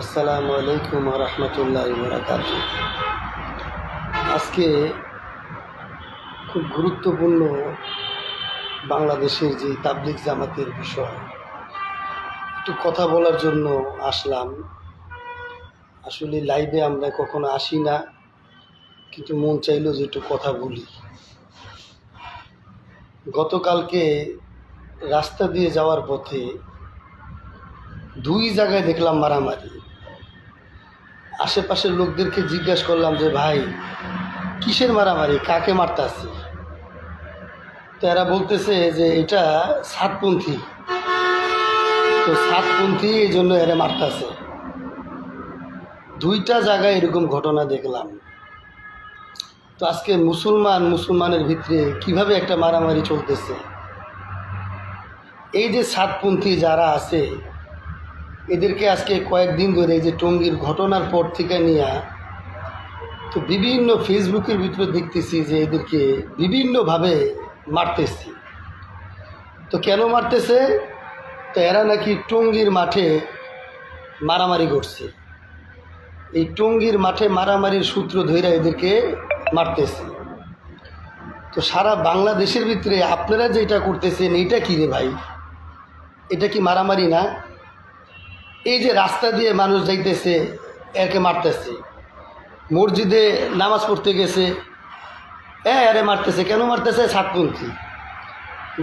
আসসালামু আলাইকুম ওয়া রাহমাতুল্লাহি ওয়া বারাকাতুহু। আজকে খুব গুরুত্বপূর্ণ বাংলাদেশের যে তাবলিগ জামাতের বিষয় একটু কথা বলার জন্য আসলাম। আসলে লাইভে আমরা কখনো আসি না, কিন্তু মন চাইলো যে একটু কথা বলি। গতকালকে রাস্তা দিয়ে যাওয়ার পথে দুই জায়গায় দেখলাম মারামারি। আশেপাশের লোকদেরকে জিজ্ঞাসা করলাম যে ভাই কিসের মারামারি, কাকে মারতাছে? তো এরা বলতেছে যে এটা সাতপন্থী, তো সাতপন্থী এই জন্য এরা মারতাছে। দুইটা জায়গায় এরকম ঘটনা দেখলাম। তো আজকে মুসলমানের ভিতরে কিভাবে একটা মারামারি চলতেছে। এই যে সাতপন্থী যারা আছে এদেরকে আজকে কয়েকদিন ধরে এই যে টঙ্গীর ঘটনার পর থেকে নিয়ে তো বিভিন্ন ফেসবুকের ভিতরে দেখতেছি যে এদেরকে বিভিন্নভাবে মারতেছি। তো কেন মারতেছে? তো এরা নাকি টঙ্গীর মাঠে মারামারি করছে। এই টঙ্গীর মাঠে মারামারির সূত্র ধরে এদেরকে মারতেছে। তো সারা বাংলাদেশের ভিতরে আপনারা যেটা করতেছেন এইটা কি রে ভাই? এটা কি মারামারি না? এই যে রাস্তা দিয়ে মানুষ যাইতেছে একে মারতেছে, মসজিদে নামাজ পড়তে গেছে এরে মারতেছে। কেন মারতেছে? সাতপন্থী।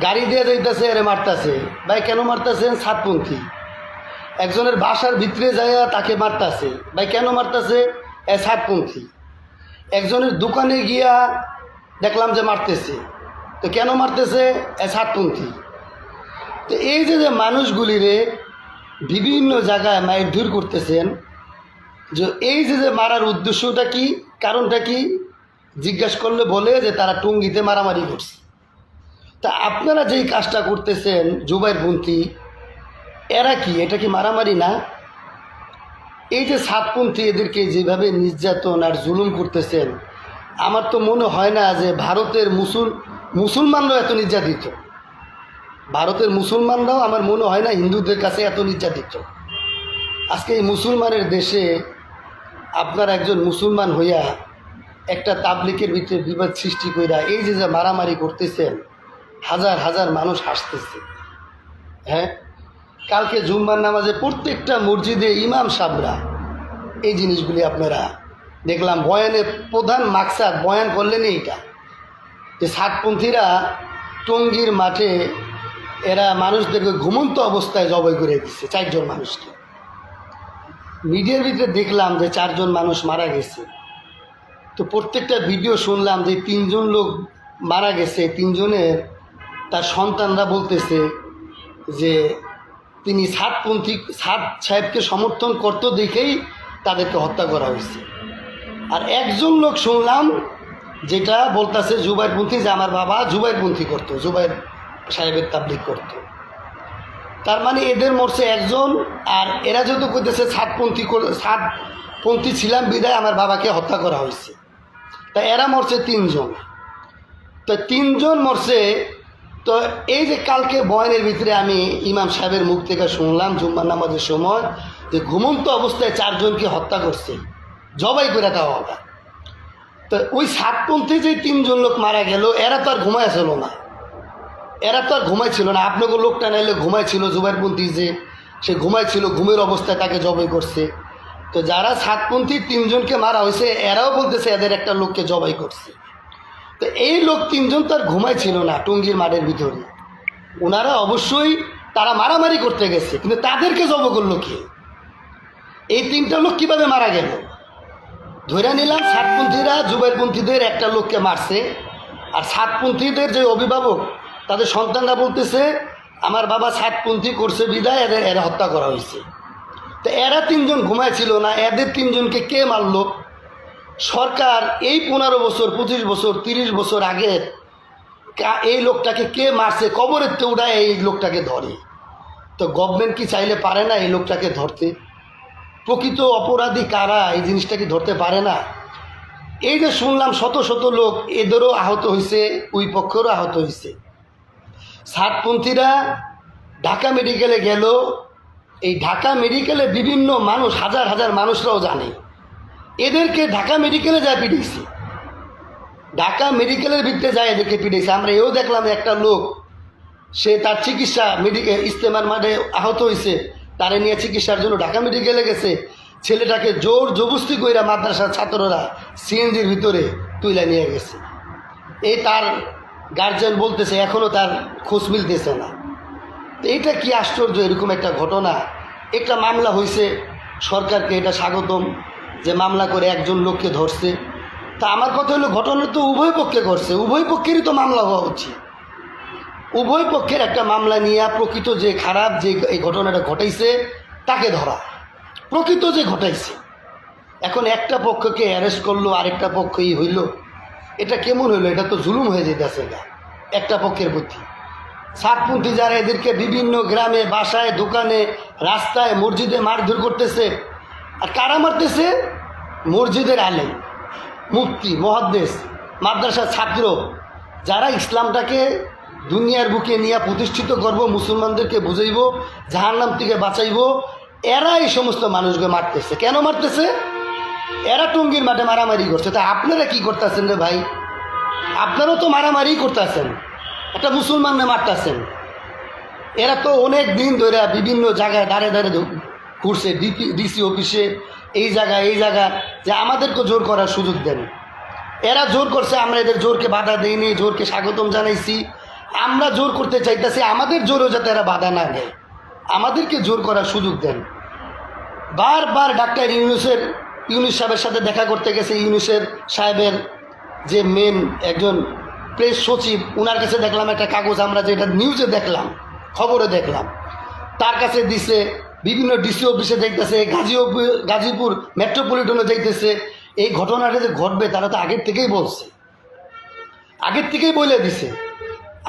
গাড়ি দিয়ে যাইতেছে এরে মারতেছে। ভাই কেন মারতেছেন? সাতপন্থী। একজনের বাসার ভিতরে যায় তাকে মারতেছে। ভাই কেন মারতেছে? সাতপন্থী। একজনের দোকানে গিয়া দেখলাম যে মারতেছে। তো কেন মারতেছে? সাতপন্থী। তো এই যে মানুষগুলিরে বিভিন্ন জায়গায় মারধর করতেছেন, যে এই যে মারার উদ্দেশ্যটা কি, কারণটা কি জিজ্ঞাসা করলে বলে যে তারা টঙ্গীতে মারামারি করছে। তা আপনারা যেই কাজটা করতেছেন জুবাইরপন্থী, এরা কি, এটা কি মারামারি না? এই যে সাতপন্থী এদেরকে যেভাবে নির্যাতন আর জুলুম করতেছেন, আমার তো মনে হয় না যে ভারতের মুসলমানরাও এত নির্যাতিত। ভারতের মুসলমানরাও আমার মনে হয় না হিন্দুদের কাছে এত নির্যাতিত। আজকে এই মুসলমানের দেশে আপনার একজন মুসলমান হইয়া একটা তাবলিকের ভিতরে বিবাদ সৃষ্টি কইরা এই যে মারামারি করতেছেন, হাজার হাজার মানুষ হাসতেছে। হ্যাঁ, কালকে জুম্মার নামাজে প্রত্যেকটা মসজিদে ইমাম সাহেবরা এই জিনিসগুলি আপনারা দেখলাম বয়ানের প্রধান মাকসাদ বয়ান করলেন এইটা, যে সাতপন্থীরা টঙ্গীর মাঠে এরা মানুষদেরকে ঘুমন্ত অবস্থায় জবাই করে দিচ্ছে 4 জন মানুষকে। মিডিয়ার ভিতরে দেখলাম যে 4 জন মানুষ মারা গেছে। তো প্রত্যেকটা ভিডিও শুনলাম যে 3 জন লোক মারা গেছে। 3 জনের তার সন্তানরা বলতেছে যে তিনি সাত সাহেবকে সমর্থন করতো দেখেই তাদেরকে হত্যা করা হয়েছে। আর একজন লোক শুনলাম যেটা বলতেছে জুবাইরপন্থী, যে আমার বাবা জুবাইরপন্থী করতো, জুবাইর সাহেবের তাবলিগ করতো। তার মানে এদের মরছে 1 জন, আর এরা যেহেতু কইতেছে সাতপন্থী ছিলাম বিদায় আমার বাবাকে হত্যা করা হয়েছে, তাই এরা মরছে 3 জন। তো 3 জন মরছে। তো এই যে কালকে বয়ানের ভিতরে আমি ইমাম সাহেবের মুখ থেকে শুনলাম জুম্মার নামাজের সময় যে ঘুমন্ত অবস্থায় 4 জনকে হত্যা করছে, জবাই করে দেওয়া হবে। তো ওই সাতপন্থী যে 3 জন লোক মারা গেল, এরা তো আর ঘুমাইছিল না। আপনাকে লোকটা নাইলে ঘুমাইছিল, জুবাইরপন্থী যে সে ঘুমাইছিল, ঘুমের অবস্থায় তাকে জবাই করছে। তো যারা সাতপন্থী 3 জনকে মারা হয়েছে এরাও বলতেছে এদের একটা লোককে জবাই করছে। তো এই লোক 3 জন তো আর ঘুমাইছিল না টঙ্গীর মাঠের ভিতরে। ওনারা অবশ্যই তারা মারামারি করতে গেছে, কিন্তু তাদেরকে জবাই করলো কে? এই 3টা লোক কিভাবে মারা গেল? ধরে নিলাম সাতপন্থীরা জুবাইরপন্থীদের একটা লোককে মারছে, আর সাতপন্থীদের যে অভিভাবক তাদের সন্তানরা বলতেছে আমার বাবা সাতপন্থী করছে বিদায় এরা হত্যা করা হয়েছে। তো এরা 3 জন ঘুমাইছিল না, এদের 3 জনকে কে মারলো? সরকার এই 15 বছর 25 বছর 30 বছর আগে এই লোকটাকে কে মারছে কবরের তো উঠায় এই লোকটাকে ধরে। তো গভর্নমেন্ট কি চাইলে পারে না এই লোকটাকে ধরতে? প্রকৃত অপরাধী কারা এই জিনিসটাকে ধরতে পারে না? এই যে শুনলাম শত শত লোক এদেরও আহত হয়েছে, ওই পক্ষেরও আহত হয়েছে। সাতপন্থীরা ঢাকা মেডিকেলে গেল, এই ঢাকা মেডিকেলে বিভিন্ন মানুষ, হাজার হাজার মানুষরাও জানে, এদেরকে ঢাকা মেডিকেলে যায় পিটিয়েছে, ঢাকা মেডিকেলের ভিতরে যায় এদেরকে পিটিয়েছে। আমরা এও দেখলাম একটা লোক, সে তার চিকিৎসা মেডিকেল ইস্তেমার মাঠে আহত হয়েছে, তারে নিয়ে চিকিৎসার জন্য ঢাকা মেডিকেলে গেছে, ছেলেটাকে জোর জবস্তি কইরা মাদ্রাসার ছাত্ররা সিএনজির ভিতরে তুলে নিয়ে গেছে। এই তার গার্জেন বলতেছে এখনও তার খোঁজ মিলতেছে না। তো এটা কি আশ্চর্য, এরকম একটা ঘটনা। একটা মামলা হয়েছে, সরকারকে এটা স্বাগতম যে মামলা করে একজন লোককে ধরছে। তা আমার কথা হলো ঘটনা তো উভয় পক্ষে করছে, উভয় পক্ষেরই তো মামলা হওয়া উচিত। উভয় পক্ষের একটা মামলা নিয়ে প্রকৃত যে খারাপ যে এই ঘটনাটা ঘটাইছে তাকে ধরা, প্রকৃত যে ঘটাইছে। এখন একটা পক্ষকে অ্যারেস্ট করলো, আরেকটা পক্ষই হইল, এটা কেমন হইলো? এটা তো জুলুম হয়ে যেতেছে না একটা পক্ষের প্রতি। সাতপন্থী যারা এদেরকে বিভিন্ন গ্রামে, বাসায়, দোকানে, রাস্তায়, মসজিদে মারধর করতেছে, আর কারা মারতেছে? মসজিদের আলেম, মুফতি, মুহাদ্দিস, মাদ্রাসার ছাত্র, যারা ইসলামটাকে দুনিয়ার বুকে নিয়ে প্রতিষ্ঠিত করব, মুসলমানদেরকে বুঝাইব, জাহান্নাম থেকে বাঁচাইব, এরা এই সমস্ত মানুষকে মারতেছে। কেন মারতেছে? এরা টঙ্গীর মাঠে মারামারি করছে। তা আপনারা কি করতেছেন রে ভাই? আপনারাও তো মারামারি করতেছেন, একটা মুসলমানরা মারতেছেন। এরা তো অনেক দিন ধরে বিভিন্ন জায়গায় দাঁড়ে দাঁড়ে ঘুরছে, ডিসি অফিসে, এই জায়গা, যে আমাদেরকে জোর করার সুযোগ দেন। এরা জোর করছে, আমরা এদের জোরকে বাধা দেইনি, জোরকে স্বাগতম জানাইছি। আমরা জোর করতে চাইতেছি, আমাদের জোরও যাতে এরা বাধা না দেয়, আমাদেরকে জোর করার সুযোগ দেন। বারবার ডাক্তার ইউনুস সাহেবের সাথে দেখা করতে গেছে। ইউনুসের সাহেবের যে মেন একজন প্রেস সচিব, ওনার কাছে দেখলাম একটা কাগজ, আমরা যেটা নিউজে দেখলাম, খবরে দেখলাম, তার কাছে দিছে। বিভিন্ন ডিসি অফিসে দেখতেছে, গাজীপুর মেট্রোপলিটনে দেখতেছে। এই ঘটনাটা যে ঘটবে তারা তো আগের থেকেই বলছে, আগের থেকেই বলে দিছে।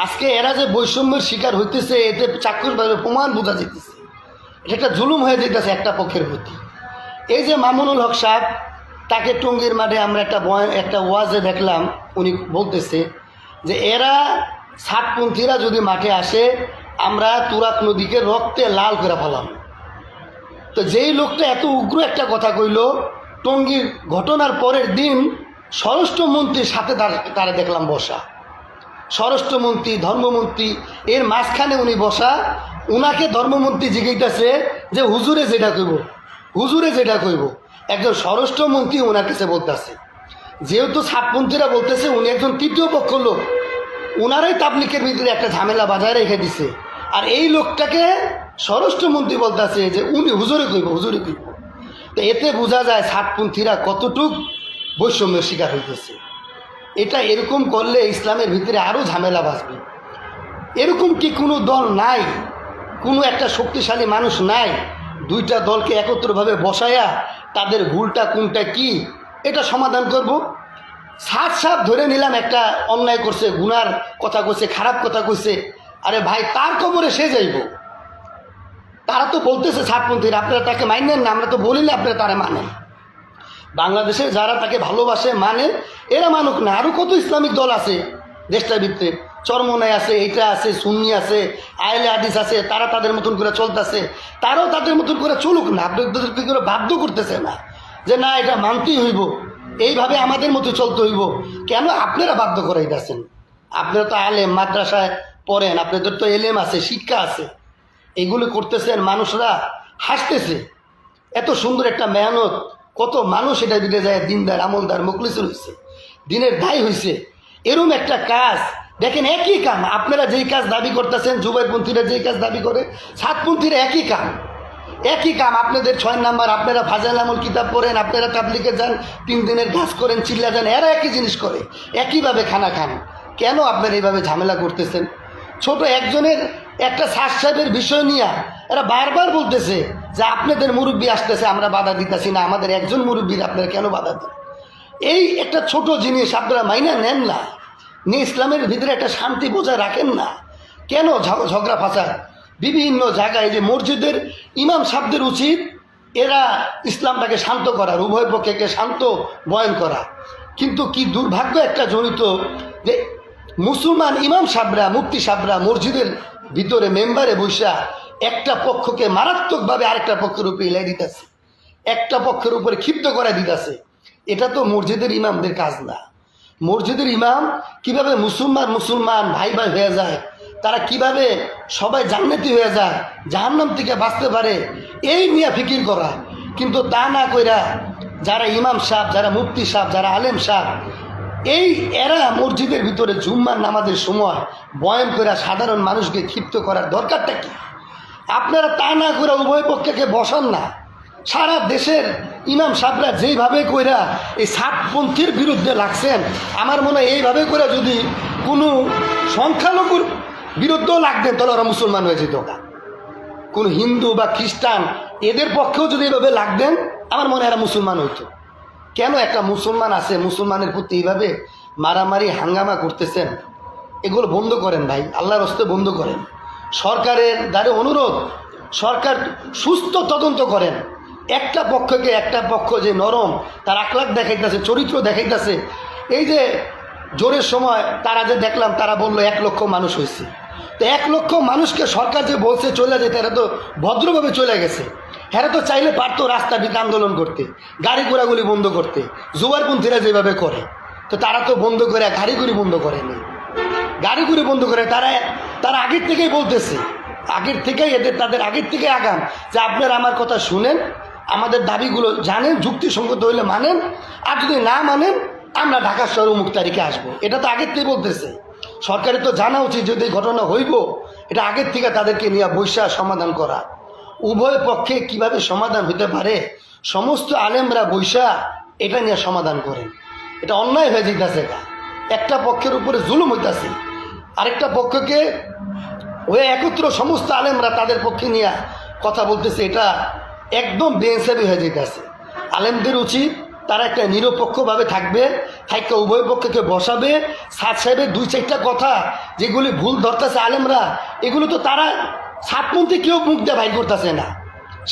আজকে এরা যে বৈষম্যের শিকার হইতেছে, এতে চাক্ষুষভাবে প্রমাণ বোঝা যেতেছে এটা একটা জুলুম হয়ে যেতেছে একটা পক্ষের প্রতি। এই যে মামুনুল হক সাহেব, তাকে টঙ্গীর মাঠে আমরা একটা ওয়াজে দেখলাম, উনি বলতেছে যে এরা সাতপন্থীরা যদি মাঠে আসে, আমরা তুরাগ নদীকে রক্তে লাল করে ফেলাম। তো যেই লোকটা এত উগ্র একটা কথা কইল, টঙ্গীর ঘটনার পরের দিন স্বরাষ্ট্রমন্ত্রীর সাথে তারা দেখলাম বসা, স্বরাষ্ট্রমন্ত্রী, ধর্মমন্ত্রী, এর মাঝখানে উনি বসা। উনাকে ধর্মমন্ত্রী জিজ্ঞাসা যে হুজুরে যেটা কইব, একজন স্বরাষ্ট্রমন্ত্রী ওনার কাছে বলতেছে। যেহেতু সাতপন্থীরা বলতেছে উনি একজন তৃতীয় পক্ষ লোক, ওনারাই তাবলিকের ভিতরে একটা ঝামেলা বাজায় রেখে দিছে। আর এই লোকটাকে স্বরাষ্ট্রমন্ত্রী বলতেছে যে উনি হুজুরে কইব। তো এতে বোঝা যায় সাতপন্থীরা কতটুক বৈষম্যের শিকার হইতেছে। এটা এরকম করলে ইসলামের ভিতরে আরও ঝামেলা বাঁচবে। এরকম কি কোনো দল নাই, কোনো একটা শক্তিশালী মানুষ নাই, দুইটা দলকে একত্রভাবে বসায়া তাদের ভুলটা কোনটা কি এটা সমাধান করব? সাত ধরে নিলাম একটা অন্যায় করছে, গুনার কথা কইছে, খারাপ কথা কইছে, আরে ভাই তার কবরে সে যাইব। তারা তো বলতেছে সাতপন্থীরা, আপনারা তাকে মানেন না, আমরা তো বলি না আপনারা তারা মানেন। বাংলাদেশে যারা তাকে ভালোবাসে, মানে, এরা মানুক না। আরও কত ইসলামিক দল আছে দেশটার ভিতরে, চরমনায় আছে, এইটা আছে, সুন্নি আছে, আহলে হাদিস আছে, তারা তাদের মতন করে চলতেছে। তারাও তাদের মতন করে চলুক না, আপনাদেরকে করে বাধ্য করতেছে না যে না এটা মানতেই হইব, এইভাবে আমাদের মতো চলতে হইব। কেন আপনারা বাধ্য করাইতেছেন? আপনারা তো আলেম, মাদ্রাসায় পড়েন, আপনাদের তো এলেম আছে, শিক্ষা আছে, এগুলো করতেছেন, মানুষরা হাসতেছে। এত সুন্দর একটা মেহনত, কত মানুষ এটা দিতে যায়, দিনদার, আমলদার, মুখলিসুল হয়েছে, দিনের দায়ী হয়েছে। এরম একটা কাজ দেখেন, একই কাম। আপনারা যেই কাজ দাবি করতেছেন, জুবাইরপন্থীরা যেই কাজ দাবি করে, সাতপন্থীরা একই কাম। আপনাদের 6 নাম্বার, আপনারা ফাজাইল আমল কিতাব পড়েন, আপনারা তাবলিগে যান, 3 দিনের কাজ করেন, চিল্লা যান, এরা একই জিনিস করে, একইভাবে খানা খান। কেন আপনারা এইভাবে ঝামেলা করতেছেন? ছোট একজনের একটা সাহেবের বিষয় নিয়ে এরা বারবার বলতেছে যে আপনাদের মুরব্বী আসতেছে, আমরা বাধা দিতেছি না, আমাদের একজন মুরব্বীর আপনারা কেন বাধা দেন? এই একটা ছোট জিনিস আপনারা মাইনা নেন না, নিয়ে ইসলামের ভিতরে একটা শান্তি বজায় রাখেন না। কেন ঝগড়া ফাঁসাদ বিভিন্ন জায়গায়? যে মসজিদের ইমাম সাহেবদের উচিত এরা ইসলামটাকে শান্ত করার, উভয় পক্ষকে শান্ত বয়ন করা। কিন্তু কি দুর্ভাগ্য একটা জড়িত যে মুসলমান ইমাম সাহেবরা, মুফতি সাহেবরা মসজিদের ভিতরে মেম্বারে বসা একটা পক্ষকে মারাত্মকভাবে আরেকটা পক্ষের উপরে হিলাই দিতেছে, একটা পক্ষের উপরে ক্ষিপ্ত করে দিতেছে। এটা তো মসজিদের ইমামদের কাজ না। মসজিদের ইমাম কিভাবে মুসলমান ভাই ভাই হয়ে যায়, তারা কিভাবে সবাই জান্নাতি হয়ে যায়, জাহান্নাম থেকে বাঁচতে পারে, এই নিয়ে ফিকির করা। কিন্তু তা না কইরা যারা ইমাম সাহেব, যারা মুফতি সাহেব, যারা আলেম সাহেব, এরা মসজিদের ভিতরে জুম্মার নামাজের সময় বয়ান করে সাধারণ মানুষকে ক্ষিপ্ত করার দরকারটা কি? আপনারা তা না করে উভয় পক্ষকে বসান না। সারা দেশের ইমাম সাহেবরা যেইভাবে কইরা এই সাতপন্থীর বিরুদ্ধে লাগছেন, আমার মনে হয় এইভাবে করে যদি কোনো সংখ্যালঘুর বিরুদ্ধেও লাগতেন তাহলে ওরা মুসলমান হয়ে যেত। কোনো হিন্দু বা খ্রিস্টান এদের পক্ষেও যদি এইভাবে লাগতেন, আমার মনে হয় এরা মুসলমান হইতো। কেন একটা মুসলমান আছে, মুসলমানের প্রতি এইভাবে মারামারি হাঙ্গামা করতেছেন? এগুলো বন্ধ করেন ভাই, আল্লাহর হস্তে বন্ধ করেন। সরকারের দ্বারে অনুরোধ, সরকার সুস্থ তদন্ত করেন। একটা পক্ষ যে নরম, তার আখলাক দেখাইতেছে, চরিত্র দেখাইতেছে। এই যে জোরের সময় তারা যে দেখলাম, তারা বললো 1 লক্ষ মানুষ হয়েছে। তো 1 লক্ষ মানুষকে সরকার যে বলছে চলে যেতে, এরা তো ভদ্রভাবে চলে গেছে। হ্যাঁ, তো চাইলে পারতো রাস্তা দিকে আন্দোলন করতে, গাড়ি ঘোড়াগুলি বন্ধ করতে, জুবারপন্থীরা যেভাবে করে। তো তারা তো বন্ধ করে, গাড়িগুড়ি বন্ধ করেনি। গাড়িগুড়ি বন্ধ করে তারা আগের থেকেই বলতেছে, তাদের আগের থেকে আগাম যে আপনারা আমার কথা শুনেন, আমাদের দাবিগুলো জানেন, যুক্তিসঙ্গত হইলে মানেন, আর যদি না মানেন আমরা ঢাকা শহর অমুক তারিখে আসবো। এটা তো আগের থেকে বলতেছে। সরকারের তো জানা উচিত যদি ঘটনা হইব, এটা আগের থেকে তাদেরকে নিয়ে বৈশা সমাধান করা। উভয় পক্ষে কিভাবে সমাধান হতে পারে, সমস্ত আলেমরা বৈশা এটা নিয়ে সমাধান করেন। এটা অন্যায় হয়ে যেতেছে। একটা পক্ষের উপরে জুলুম হইতেছে, আরেকটা পক্ষকে ওই একত্র সমস্ত আলেমরা তাদের পক্ষে নিয়ে কথা বলতেছে। এটা একদম বেইনসাফি হয়ে যেতেছে। আলেমদের উচিত তারা একটা নিরপেক্ষভাবে থাকবে, থাইকা উভয় পক্ষকে বসাবে। সাত সাহেবের 2-4টা কথা যেগুলি ভুল ধরতেছে আলেমরা, এগুলো তো তারা সাতপন্থী কেউ মুখ দিয়ে বাইর করতেছে না।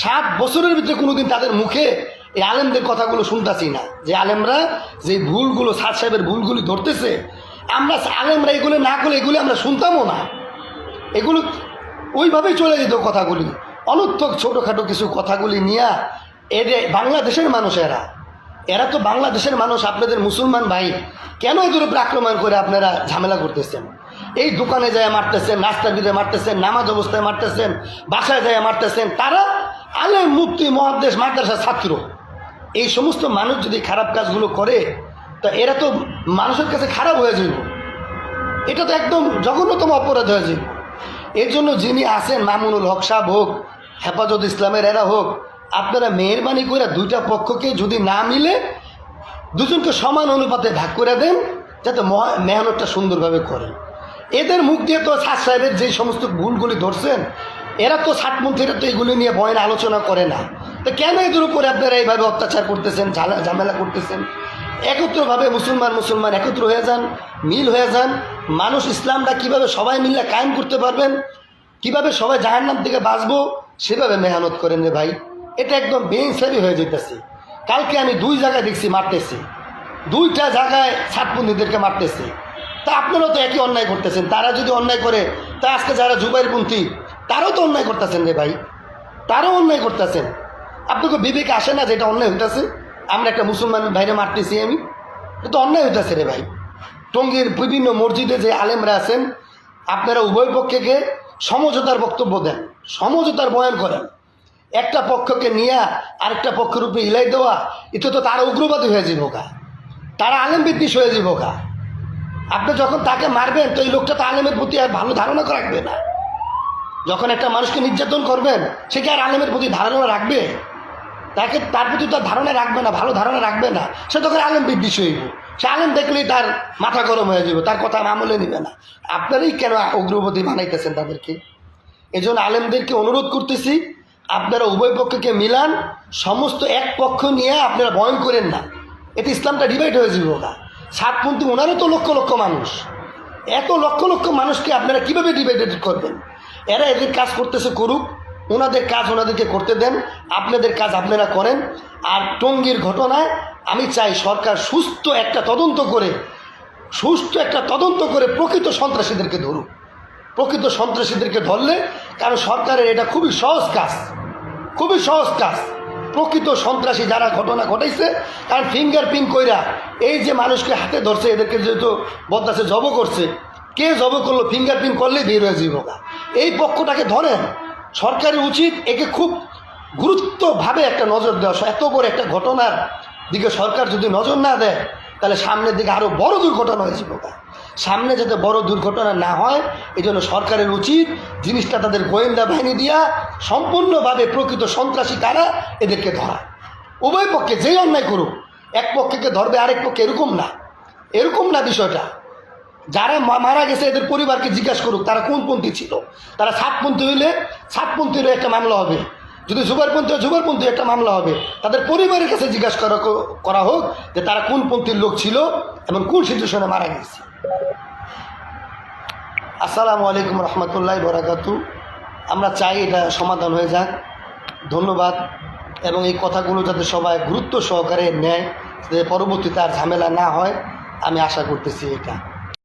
7 বছরের ভিতরে কোনোদিন তাদের মুখে এই আলেমদের কথাগুলো শুনতেছি না, যে আলেমরা যে ভুলগুলো, সাত সাহেবের ভুলগুলি ধরতেছে। আমরা আলেমরা এগুলো না করলে এগুলি আমরা শুনতামও না। এগুলো ওইভাবেই চলে যেত কথাগুলি, অনর্থক ছোটোখাটো কিছু কথাগুলি নিয়ে। বাংলাদেশের মানুষ, এরা তো বাংলাদেশের মানুষ, আপনাদের মুসলমান ভাই, কেন এদের উপরে আক্রমণ করে আপনারা ঝামেলা করতেছেন? এই দোকানে যায় মারতেছেন, নাস্তার দিকে মারতেছেন, নামাজ অবস্থায় মারতেছেন, বাসায় যায় মারতেছেন। তারা আলেম, মুফতি, মুহাদ্দিস, মাদ্রাসার ছাত্র। এই সমস্ত মানুষ যদি খারাপ কাজগুলো করে, তা এরা তো মানুষের কাছে খারাপ হয়ে যাবে। এটা তো একদম জঘন্যতম অপরাধ হয়ে যাবে। এর জন্য যিনি আছেন, মামুনুল হক সাহেব হোক, হেফাজত ইসলামের এরা হোক, আপনারা মেহরবানি করে 2টা পক্ষকে যদি না মিলে দুজনকে সমান অনুপাতে ভাগ করে দেন, যাতে মেহনতটা সুন্দরভাবে করে। এদের মুখ দিয়ে তো সাত সাহেবের যে সমস্ত ভুলগুলি ধরছেন, এরা তো সাতপন্থীরা তো এগুলি নিয়ে বয়ান আলোচনা করে না। তো কেন এদের উপরে আপনারা এইভাবে অত্যাচার করতেছেন, ঝামেলা করতেছেন? একত্রভাবে মুসলমান একত্র হয়ে যান, মিল হয়ে যান। মানুষ ইসলামটা কিভাবে সবাই মিলে কায়েম করতে পারবেন, কিভাবে সবাই জাহান্নাম থেকে বাঁচবো, সেভাবে মেহনত করেন রে ভাই। এটা একদম বেইনসাফি হয়ে যেতেছে। কালকে আমি 2 জায়গায় দেখছি মারতেছি, 2টা জায়গায় সাতপন্থীদেরকে মারতেছে। তা আপনারাও তো একই অন্যায় করতেছেন। তারা যদি অন্যায় করে, তা আজকে যারা জুবাইরপন্থী তারাও তো অন্যায় করতেছেন রে ভাই, তারাও অন্যায় করতেছেন। আপনাকে বিবেকে আসে না যে এটা অন্যায় হইতেছে? আমরা একটা মুসলমান ভাইরে মারতেছি, এটা তো অন্যায় হইতেছে রে ভাই। টঙ্গীর বিভিন্ন মসজিদে যে আলেমরা আছেন, আপনারা উভয় পক্ষকে সমঝোতার বক্তব্য দেন, সমঝোতার বয়ান করেন। একটা পক্ষকে নিয়ে আরেকটা পক্ষের উপরে হিলাই দেওয়া, এতে তো তারা উগ্রবাদী হয়ে যাব গা, তারা আলেম বিদ্বেষ হয়ে যাব গা। আপনি যখন তাকে মারবেন, তো এই লোকটা তো আলেমের প্রতি আর ভালো ধারণা রাখবে না। যখন একটা মানুষকে নির্যাতন করবেন, সে কি আর আলেমের প্রতি ধারণা রাখবে? তার প্রতি তার ধারণা রাখবে না, ভালো ধারণা রাখবে না। সে তখন আলেম বিদ্বেষ হইব। সে আলেম দেখলেই তার মাথা গরম হয়ে যাবে, তার কথা আমলে নেবে না। আপনারাই কেন উগ্রবাদী বানাইতেছেন তাদেরকে? এই জন্য আলেমদেরকে অনুরোধ করতেছি, আপনারা উভয় পক্ষকে মিলান, সমস্ত এক পক্ষ নিয়ে আপনারা বয়ন করেন না। এতে ইসলামটা ডিভাইড হয়ে যাবে না। সাতপন্থী ওনারও তো লক্ষ লক্ষ মানুষ, এত লক্ষ লক্ষ মানুষকে আপনারা কীভাবে ডিভাইডেড করবেন? এরা এদের কাজ করতেছে, করুক, ওনাদের কাজ ওনাদেরকে করতে দেন, আপনাদের কাজ আপনারা করেন। আর টঙ্গীর ঘটনায় আমি চাই সরকার সুস্থ একটা তদন্ত করে প্রকৃত সন্ত্রাসীদেরকে ধরুক। প্রকৃত সন্ত্রাসীদেরকে ধরলে কারণ সরকারের এটা খুবই সহজ কাজ, খুবই সহজ কাজ। প্রকৃত সন্ত্রাসী যারা ঘটনা ঘটাইছে, কারণ ফিঙ্গারপ্রিন্ট কইরা এই যে মানুষকে হাতে ধরছে, এদেরকে যেহেতু বদলাছে জব করছে, কে জব করলো ফিঙ্গারপ্রিন্ট করলেই বের হয়ে যাবো। এই পক্ষটাকে ধরেন, সরকারের উচিত একে খুব গুরুত্বভাবে একটা নজর দেওয়া। এত বড় একটা ঘটনার দিকে সরকার যদি নজর না দেয়, তাহলে সামনের দিকে আরও বড় দুর্ঘটনা হয়ে যাবে। সামনে যাতে বড় দুর্ঘটনা না হয়, এই জন্য সরকারের উচিত জিনিসটা তাদের গোয়েন্দা বাহিনী দিয়া সম্পূর্ণভাবে প্রকৃত সন্ত্রাসী কারা এদেরকে ধরা। উভয় পক্ষে যেই অন্যায় করুক, এক পক্ষকে ধরবে আরেক পক্ষে, এরকম না, এরকম না বিষয়টা। যারা মারা গেছে এদের পরিবারকে জিজ্ঞাসা করুক তারা কোন পন্থী ছিল। তারা সাতপন্থী হইলে সাতপন্থীর একটা মামলা হবে, যদি জুবারপন্থী হয় জুবারপন্থী একটা মামলা হবে। তাদের পরিবারের কাছে জিজ্ঞাসা করা হোক যে তারা কোন পন্থীর লোক ছিল এবং কোন সিচুয়েশনে মারা গেছে। আসসালামু আলাইকুম রহমতুল্লাহ বরাকাতু। আমরা চাই এটা সমাধান হয়ে যাক। ধন্যবাদ। এবং এই কথাগুলো যাতে সবাই গুরুত্ব সহকারে নেয়, যাতে পরবর্তীতে আর ঝামেলা না হয়, আমি আশা করতেছি এটা।